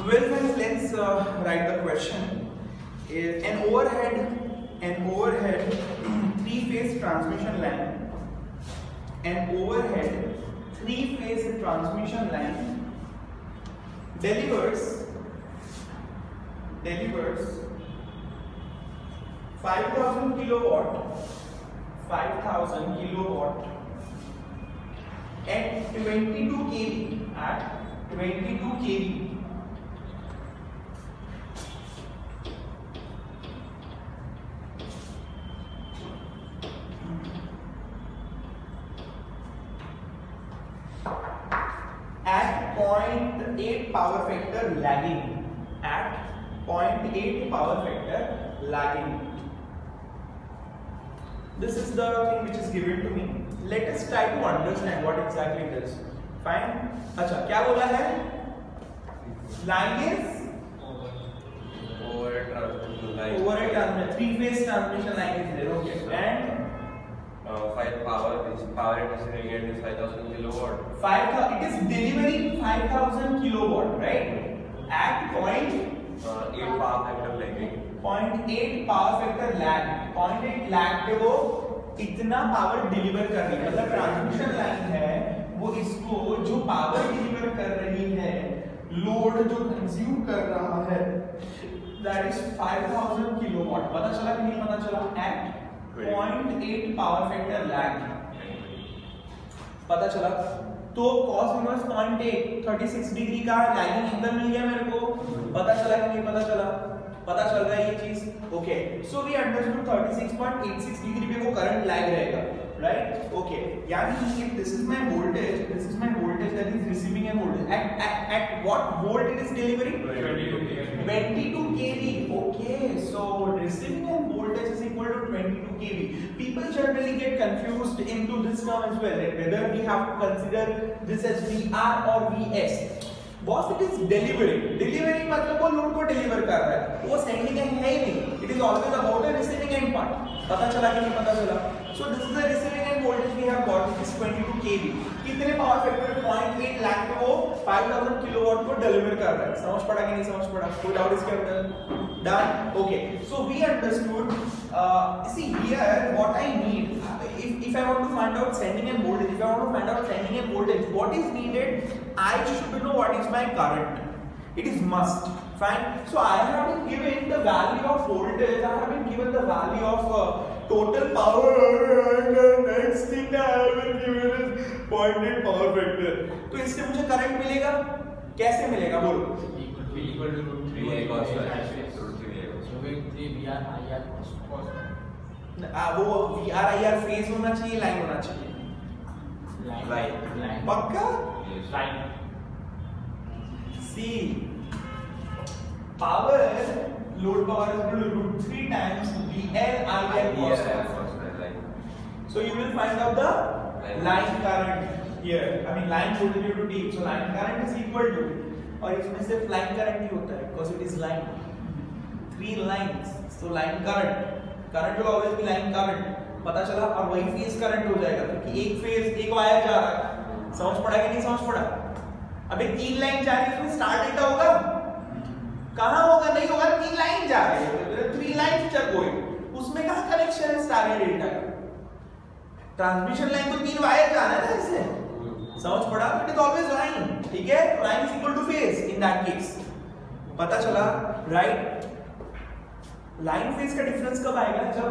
Well, guys, let's write the question. An overhead three-phase transmission line. An overhead three-phase transmission line delivers 5,000 kilowatt at 22 kV at 0.8 power factor lagging. At 0.8 power factor lagging. This is the thing which is given to me. Let us try to understand what exactly it is. Fine. अच्छा क्या बोला है? Line is overhead transmission. Three-phase transmission line is there. Okay. And power it is radiated is 5,000 kilowatt. 5,000. It is delivering 5,000 kilowatt, right? At 0.8 power factor lagging. 0.8 power factor lag 0.8 lag पे वो इतना power deliver कर रही है, मतलब transmission line है वो इसको जो पावर डिलीवर कर रही है, लोड जो कंज्यूम कर रहा है, दैट इज 5,000 किलोवाट. पता चला कि नहीं पता चला? एट 0.8 पावर फैक्टर लैग पता चला. तो cos इनवर्स 0.8 36 डिग्री का लैगिंग एंगल मिल गया मेरे को. पता चला कि नहीं पता चला? पता चल रहा है ये चीज. Okay, so we understood 36.86 degree पे वो करंट लैग रहेगा, राइट? ओके, यानी if this is my voltage that is receiving a voltage at what volt it is delivering 22 kV. Okay, so receiving a voltage is equal to 22 kV. People generally get confused into this term as well, whether we have to consider this as VR or VS. Boss it is delivering मतलब वो load को deliver कर रहा है, वो sending end है ही नहीं. It is always about the receiving end part. पता चला कि नहीं पता चला? So this is the receiving end voltage V have got, it is 22 kV. कितने पावर फैक्टर 0.8 लाख पे वो 5,000 किलोवाट को डिलीवर कर रहा है. समझ पड़ा कि नहीं समझ पड़ा? कोई डाउट इसके अंदर? Done. Okay, so we understood. See here what I need, if I want to find out sending and voltage, what is needed? I should know what is my current. It is must. Fine. So I have been given the value of voltage. I have been given the value of total power. And the next thing I have been given is 0.8 power factor. तो इससे मुझे current मिलेगा? कैसे मिलेगा बोलो? Equal to 3 cos वो VRIR phase होना चाहिए, लाइन होना चाहिए? लाइन. पक्का? Line. See power load power is equal to √3 times VRIR cos phi. So you will find out the line current here. I mean line voltage to deep. So line current is equal to, और इसमें सिर्फ line current नहीं होता है because it is line. 3 lines. So line current will always be line current. पता चला? और वही फेज करंट हो जाएगा क्योंकि एक फेज एक वायर जा रहा है. समझ पड़ा कि नहीं समझ पड़ा? अबे 3 लाइन जा रही है, उसमें स्टार डेटा होगा? कहां होगा? नहीं होगा. 3 लाइन जा रही है, 3 लाइंस चल गोइंग, उसमें कहां कनेक्शन है स्टार डेटा का? ट्रांसमिशन लाइन तो 3 वायर जा रहा है ना इससे. समझ पड़ा? It is always line. ठीक है, line is equal two phase in that case. पता चला? राइट. लाइन फेज का डिफरेंस कब आएगा? जब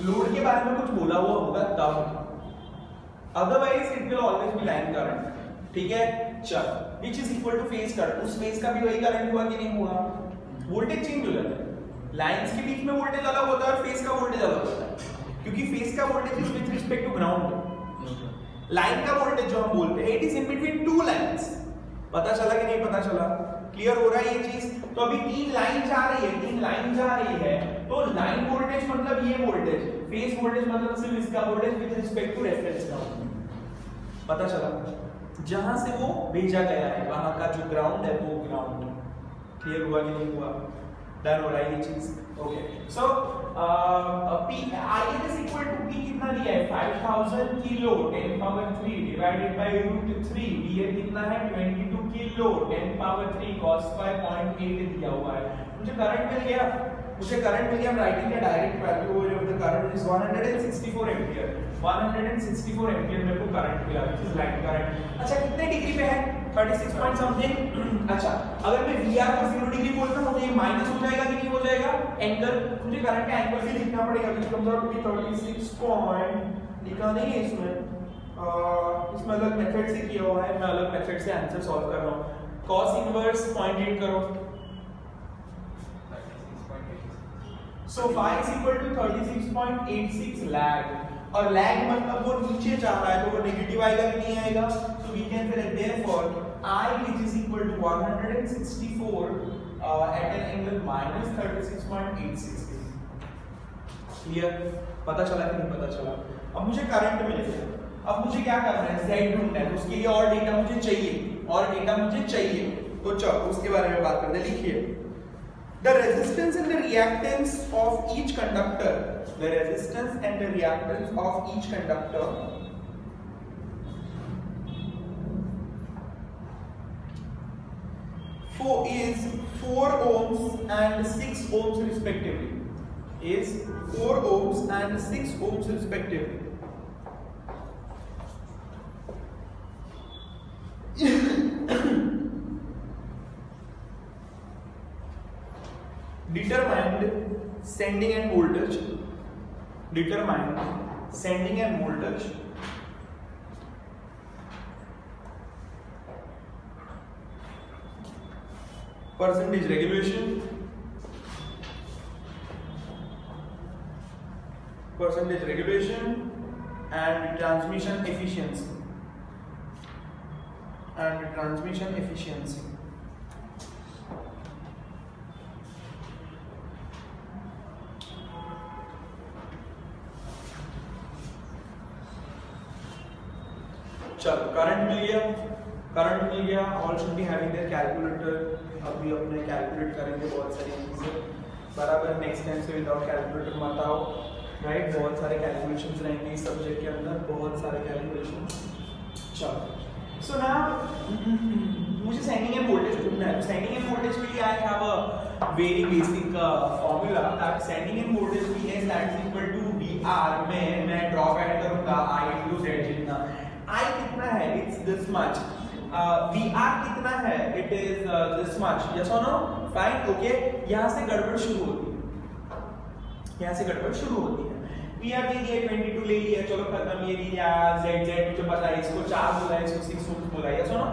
लोड के बारे में कुछ बोला हुआ होगा तब. Otherwise it will always be line current. ठीक है, चल, which is equal two phase current. उस फेज का भी वही करंट हुआ कि नहीं हुआ? वोल्टेज चेंज हो जाता है. लाइंस के बीच में वोल्टेज अलग होता है और फेज का वोल्टेज अलग होता है, क्योंकि फेज का voltage is with respect to ground. Line का वोल्टेज जो हम बोलते हैं it is in between 2 lines. पता चला कि नहीं पता चला? क्लियर हो रहा है ये चीज? तो अभी 3 लाइन जा रही है, तो लाइन वोल्टेज मतलब ये वोल्टेज, फेज वोल्टेज मतलब सिर्फ इसका voltage with respect to reference ground. पता चला? जहां से वो भेजा गया है वहां का जो ग्राउंड है वो ग्राउंड. क्लियर हुआ कि नहीं हुआ? डन हो रहा है ये चीज? Okay, so P I is equal to P कितना दिया है 5000 किलो 10 पावर 3 डिवाइडेड बाय √3 ये कितना है 22 किलो 10 पावर 3 cos by 0.8 दिया हुआ है। मुझे करंट मिल गया, I'm writing the direct value of the current is 164 ampere 164 ampere मेरे को करंट मिला which is लाइन करंट। अच्छा कितने डिग्री पे है 36 पॉइंट समथिंग। अच्छा अगर मैं VR को 0 डिग्री बोलता हूं तो ये माइनस हो जाएगा कि नहीं हो जाएगा एंगल, मुझे करंट का एंगल भी लिखना पड़ेगा which comes out to be 36 point लिखा नहीं है इसमें अलग मेथड से किया हुआ है, मैं अलग मेथड से आंसर सॉल्व कर रहा हूं। cos इनवर्स 0.8 करो so phi is equal to 36.86 lag और lag मतलब वो नीचे जा रहा है तो वो नेगेटिव आएगा कि नहीं आएगा, so we can say therefore I which is equal to 164 at an angle minus 36.86 clear। पता चला कि नहीं पता चला। अब मुझे करंट मिलेगा, अब मुझे क्या करना है Z ढूंढना है, तो उसके लिए और डेटा मुझे चाहिए तो चलो उसके बारे में बात करते हैं। लिखिए the resistance and the reactance of each conductor, the resistance and the reactance of each conductor is 4 ohms and 6 ohms respectively, is 4 ohms and 6 ohms respectively। Determined sending end voltage, percentage regulation, and transmission efficiency, चलो current मिल गया all should be having their calculator. अभी अपने calculate करेंगे बहुत सारी चीजें बराबर, next time से विदाउट कैलकुलेटर मत आओ राइट, बहुत सारे कैलकुलेशंस रहेंगे इस सब्जेक्ट के अंदर, बहुत सारे कैलकुलेशंस। चलो सो नाउ मुझे सेंडिंग एंड वोल्टेज ढूंढना है, सेंडिंग एंड वोल्टेज के लिए I have a very basic formula that sending end voltage भी है that is equal to VR में मैं ड्रॉप ऐड करूंगा I into Z जितना, I कितना है इट्स दिस मच, VR कितना है it is this much, yes और नो, फाइन ओके। यहाँ से गड़बड़ शुरू होती है, VR ले लिया 22 ले लिया चलो खत्म, ये लिया Z मुझे पता है इसको 4 बोला है इसको 6 बोला है, यस और no,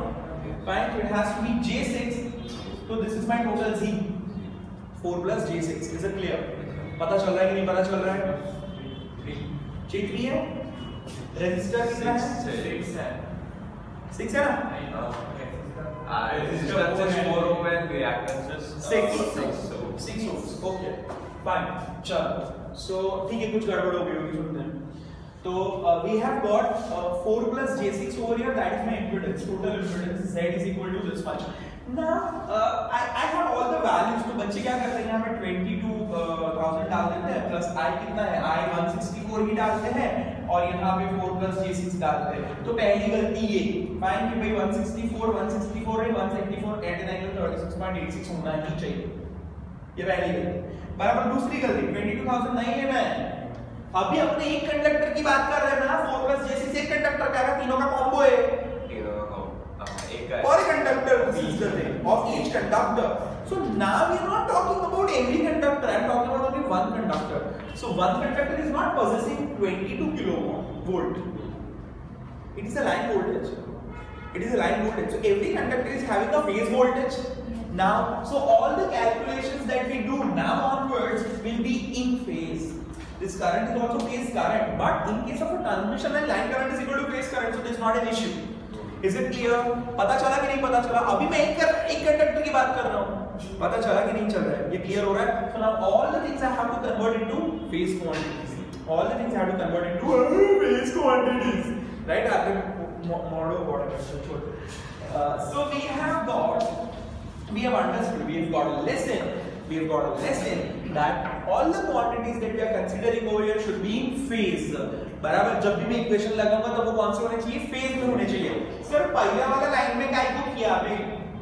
fine. So it has to be J6, so this is my total Z 4 plus J6, is it clear? पता चल रहा है कि नहीं पता चल रहा है? J3 है, रेजिस्टर कितना है 6 है ना, resistance is 4 ohm and reactance is 6 ohms, okay fine. चलो सो ठीक है, कुछ गड़बड़ हो गई होगी सुनते हैं। तो we have got 4 plus J6 over here, that is my impedance, total impedance Z is equal to this much। Now I have all the values, तो बच्चे क्या करते हैं यहाँ पे 22,000 डाल देते हैं प्लस I कितना है, I 164 ही डालते हैं और यहाँ पे 4 plus J6 डालते हैं। तो पहली गलती ये फाइन कि भाई 164 है 174 एट एन एंगल 36.86 होना ही चाहिए, ये पहली गलती। बराबर दूसरी गलती 22,000 नहीं लेना है, अभी अपने एक कंडक्टर की बात कर रहे हैं ना, 4 plus J6 एक कंडक्टर का है, तीनों का कॉम्बो है, per conductor this is the thing of each conductor। So now we are not talking about every conductor, I am talking about only one conductor। So one conductor is not possessing 22 kilovolt, it is a line voltage, so every conductor is having a phase voltage now, so all the calculations that we do now onwards will be in phase। This current is also phase current, but in case of a transmission and line current is equal to phase current, so there is not an issue। Is it clear? पता चला कि नहीं पता चला? अभी मैं एक conductor की बात कर रहा हूँ, पता चला कि नहीं चल रहा है, ये क्लियर हो रहा है? So now all the things I have to convert into phase quantities, right? आपने model what so we have understood, we have got a lesson that all the quantities that we are considering over here should be in phase. बराबर, जब भी मैं equation लगाऊंगा तो वो कौन से होने चाहिए? फेज में होने चाहिए. सर पहला वाला लाइन में काय को किया आपने?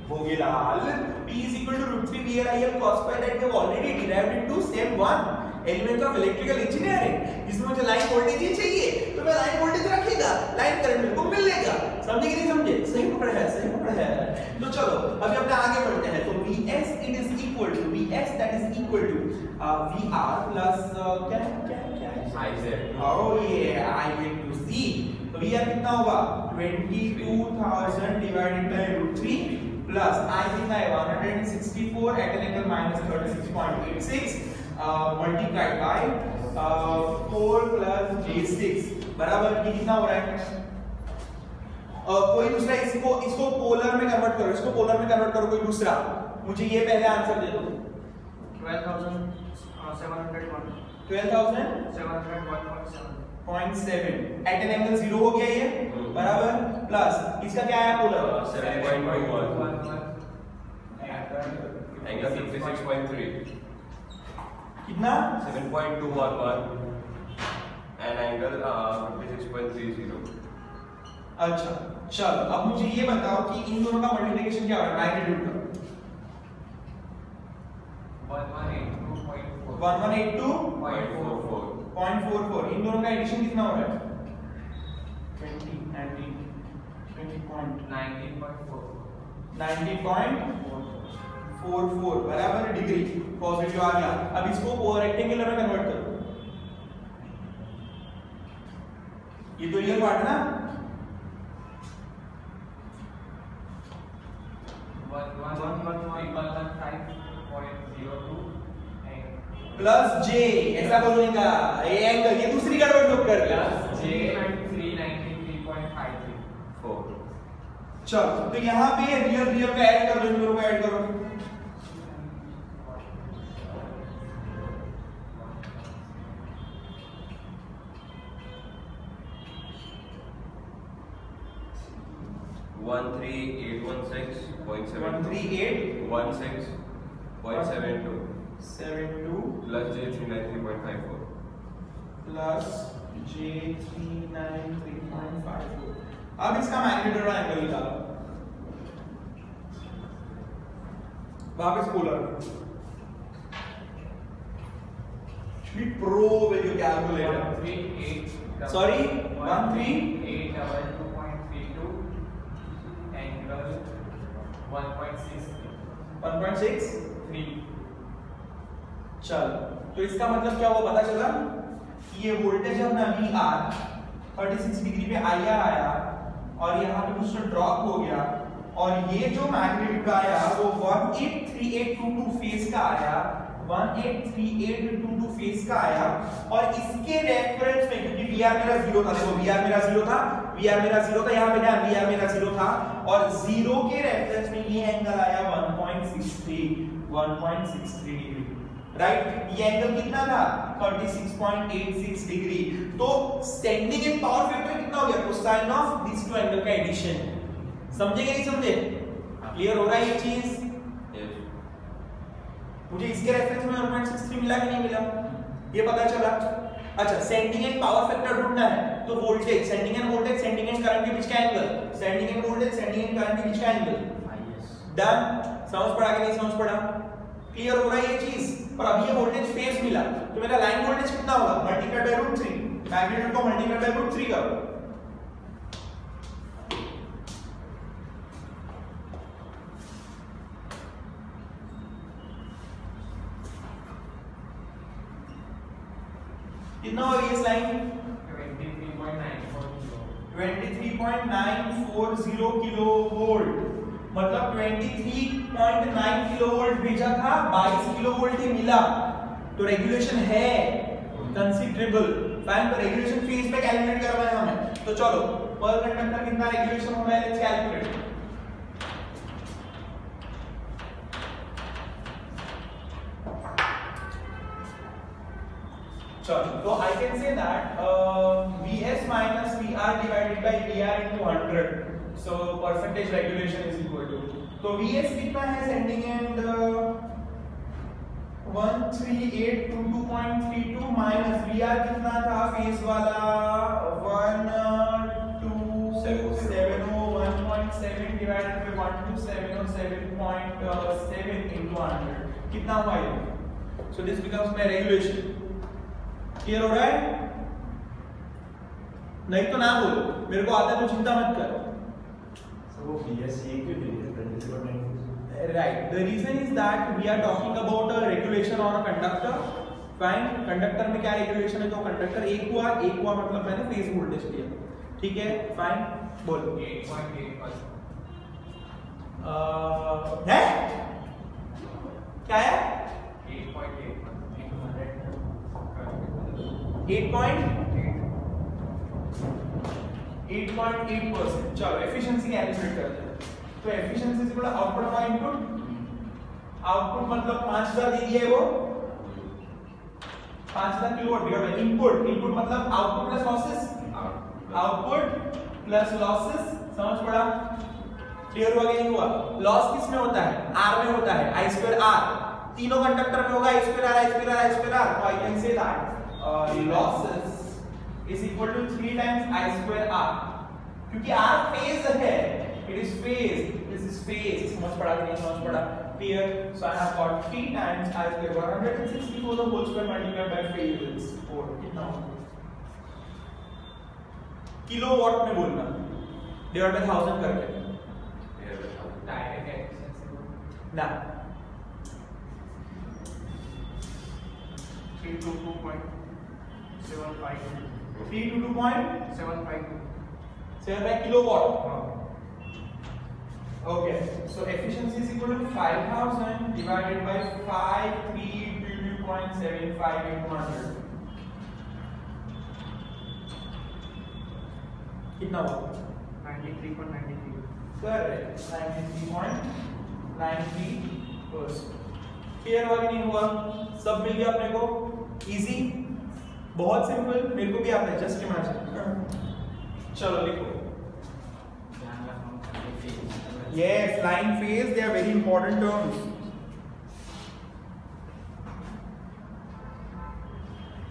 भोगेलाल P is equal to root 3 VRIL cos phi that we have already derived into SEM 1 element of electrical engineering. इसमें मुझे लाइन वोल्टेज ही चाहिए तो मैं लाइन वोल्टेज रखेगा, लाइन करंट मेरे को मिलेगा. समझे कि नहीं समझे? सही पकड़ा है, सही पकड़ा है. तो चलो अभी अपने आगे बढ़ते हैं. तो Vs it is equal to Vs that is equal to VR plus क्या है Iz. Oh yeah, I into Z. तो VR कितना होगा? 22,000 divided by root 3 plus I think I 164 at an angle minus 36.86 multiplied by 4 plus J6 बराबर ये कितना हो रहा है? कोई दूसरा इसको पोलर में कन्वर्ट करो, इसको पोलर में कन्वर्ट करो कोई दूसरा. मुझे ये पहले आंसर दे दो. 12,701.7 at an angle 0 हो गया ये बराबर प्लस इसका क्या आया पोलर? 7.21 एंगल 56.3 कितना? 7.211 and angle 56.30. अच्छा चलो अब मुझे ये बताओ कि इन दोनों का मल्टीप्लिकेशन क्या हो रहा है? मैग्नीट्यूड का 1182.44. इन दोनों का एडिशन कितना हो रहा है? 90.44 बराबर डिग्री पॉजिटिव आ गया. अब इसको रेक्टेंगुलर में कन्वर्ट करो. ये तो रियल पार्ट ना? प्लस जे ऐसा बोलने का ये एंगल ये दूसरी गड़बड़ लोग कर प्लस जे 393.54. चलो तो यहाँ पे रियल का ऐड कर दो, इन दोनों को ऐड करो. One three eight one six point seven 138.72 plus J 393.54 plus J 393.54. अब इसका मैग्नीट्यूड और एंगल निकालो. वापस polar. Pro with your calculator. 138. Sorry, 138.22 angle 1.63. चल तो इसका मतलब क्या हुआ पता चला कि ये वोल्टेज अपना VR 36 डिग्री पे IR आया और यहाँ पे कुछ ड्रॉप हो गया और ये जो मैग्नीट्यूड का आया वो 183822 फेज का आया, 183822 फेज का आया और इसके रेफरेंस में क्योंकि VR मेरा 0 था, देखो VR मेरा 0 था, VR मेरा 0 था, यहाँ पे ध्यान VR मेरा 0 था और 0 के रेफरेंस में ये एंगल आया 1.63 डिग्री. राइट, ये एंगल कितना था? 36.86 डिग्री. तो स्टैंडिंग एंड पावर फैक्टर कितना हो गया? Cosine of this two angle का एडिशन. समझे कि नहीं समझे? क्लियर हो रहा है ये चीज? मुझे इसके रेफरेंस में 1.63 मिला कि नहीं मिला? ये पता चला. अच्छा, सेंडिंग एंड पावर फैक्टर ढूंढना है तो voltage, sending end voltage, sending end current के बीच का angle, sending end voltage, sending end current के बीच का एंगल. डन. समझ पड़ा कि नहीं समझ पड़ा? क्लियर हो रहा है ये चीज? और अब ये वोल्टेज फेज मिला तो मेरा लाइन वोल्टेज कितना होगा? Multiply by √3. मैग्नीट्यूड को मल्टीप्लाई बाय √3 करो. कितना होगा ये लाइन? 23.940 kilo volt. मतलब 23.9 किलो वोल्ट भेजा था, 22 किलो वोल्ट ही मिला. तो रेगुलेशन है कंसीडरेबल. फाइन, तो रेगुलेशन फेज पे कैलकुलेट करना है हमें. तो चलो पर कंडक्टर कितना रेगुलेशन हो रहा है, लेट्स कैलकुलेट. चलो तो I can say that Vs minus VR divided by VR into 100. So percentage regulation is equal to, तो Vs कितना है सेंडिंग एंड 1382.32 माइनस VR कितना था फेस वाला 1270 डिवाइडेड बाय 1270.7 into 100 कितना हुआ ये? So this becomes my regulation. Clear हो रहा है? नहीं तो ना बोलो, मेरे को आता है तो चिंता मत कर. So वो BSc क्यों दे दिया? Right. The reason is that we are talking about a regulation on a conductor. Fine. Conductor में क्या regulation है? तो conductor एक हुआ मतलब मैंने phase voltage लिया. ठीक है? Fine. बोल. 8.8 है? क्या है? 8.8%. चलो efficiency कैलकुलेट करते हैं. तो efficiency से बड़ा आउटपुट हमारा इनपुट मतलब 5000 दे दिया है वो 5000 किलोवाट डिवाइड बाय इनपुट मतलब आउटपुट प्लस लॉसेस समझ पड़ा. क्लियर हुआ कि नहीं हुआ? लॉस किस में होता है? R में होता है I2R. तीनों कंडक्टर में होगा I2R. तो I can say that losses is equal to 3 times I2R. क्योंकि R फेज है. It is phase. This is phase. समझ पड़ा कि नहीं समझ पड़ा? Clear? So I have got 3 times I square 164 the whole square multiplied by phase is 4. कितना होगा? किलोवाट में बोलना. डिवाइड बाय 1000 करके. ना. 322.752 kilowatt. Okay, so efficiency is equal to 5000 divided by 5322.75 into 100. कितना हुआ? 93.93. Correct. 93.93%. क्लियर हुआ कि नहीं हुआ? सब मिल गया अपने को? इजी, बहुत सिंपल. मेरे को भी आता है. Just imagine. चलो लिखो. Yes, line phase, they are very important terms.